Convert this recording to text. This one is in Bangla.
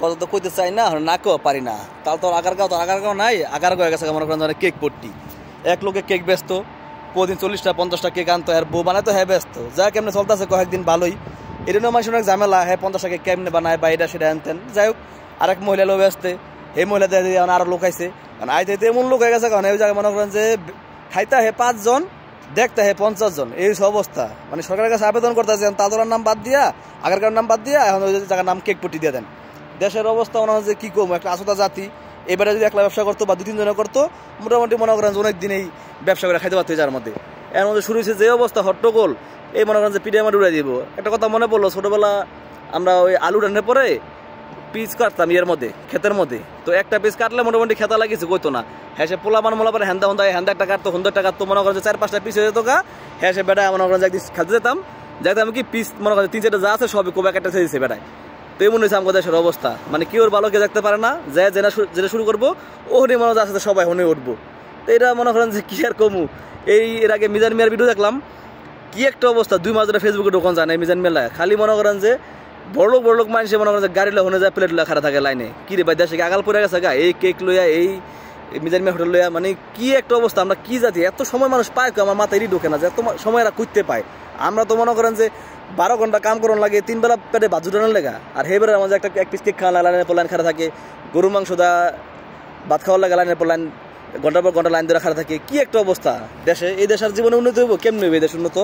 কত তো কইতে চাই না না কেউ পারি না তাও তো আগারগাঁও নাই আগারগাঁও হয়ে গেছে মনে করেন কেক পট্টি এক লোকে কেক ব্যস্ত প্রতিদিন 40টা 50টা কেক আনতো আর বউ বানায় তো হ্যাঁ ব্যস্ত যা কেমনে চলতেছে কয়েকদিন ভালোই এই জন্য মানুষ অনেক ঝামেলা হ্যাঁ 50টা কেক কেমনে বানায় বা এটা সেটা আনতেন যাই হোক আরেক মহিলা লোক ব্যস্তে এই মহিলা দিয়ে আরো লোক আইছে কারণ আইতে এমন লোক হয়ে গেছে কারণ এই জায়গায় মনে করেন যে খাইতে হে 5 জন দেখতে হে 50 জন এই অবস্থা মানে সরকারের কাছে আবেদন করতেছে তাদের নাম বাদ দিয়া আগেরকার নাম বাদ দিয়া এখন ওই জায়গার নাম কেক পট্টি দিয়ে দেন দেশের অবস্থা মনে হয় যে কি কম একটা আসতা জাতি এবারে যদি একলা ব্যবসা করতো বা 2-3 জনে করতো মোটামুটি মনে করেন অনেক দিনেই ব্যবসা করে খাইতে পারতো যার মধ্যে এর মধ্যে শুরু হয়েছে যে অবস্থা হট্টগোল এই মনে করেন যে পিঠে আমার উড়াই দিব একটা কথা মনে পড়লো ছোটবেলা আমরা ওই আলু রান্নার পরে পিস কাটতাম ইয়ের মধ্যে ক্ষেতের মধ্যে তো একটা পিস কাটলে মোটামুটি খেতা লাগিয়েছে কইতো না হ্যাঁ সে পোলা মোলা পরে হ্যান্দা একটা কাটতো 100টা কাটতো মনে করেন যে 4-5টা পিস হয়ে যেত গা হ্যাঁ সে বেটায় মনে করেন যে একদিন খেলতে যেতাম কি পিস মনে করেন 3-4টা যা আছে সবই কোবা একটা দিয়েছে বেটায় তো এমন হয়েছে আমাদের দেশের অবস্থা মানে কেউ ভালো কেউ দেখতে পারে না যে যেটা শুরু করবো ওখানে মনে হয় আসতে সবাই হনে উঠবো তো এটা মনে করেন যে কি আর কমু এর আগে মিজান মিয়ার ভিডিও দেখলাম কি একটা অবস্থা 2 মাস ধরে ফেসবুকে ঢোকান যায় না মিজান মেলা খালি মনে করেন যে বড়লোক মানুষে মনে করেন যে গাড়ি হনে যায় প্লেট খারা থাকে লাইনে কি রে ভাই দেশে আগাল পড়ে গেছে গা এই কেক লইয়া এই মিজান মিয়া হোটেল লইয়া মানে কি একটা অবস্থা আমরা কি জাতি এত সময় মানুষ পায় আমার মাথায় ঢোকে না যে এত সময় এরা করতে পায় আমরা তো মনে করেন যে 12 ঘন্টা কাম করন লাগে 3 বেলা পেটে বাজু টানার লেগা আর হেবের আমাদের একটা এক পিস কেক খাওয়া লাইনের পর লাইন খারা থাকে গরু মাংস দা ভাত খাওয়ার লাগে লাইনের পর লাইন ঘন্টার পর ঘন্টা লাইন ধরে খারা থাকে কি একটা অবস্থা দেশে এই দেশের জীবনে উন্নতি হইব কেমনি হইব এই দেশ উন্নত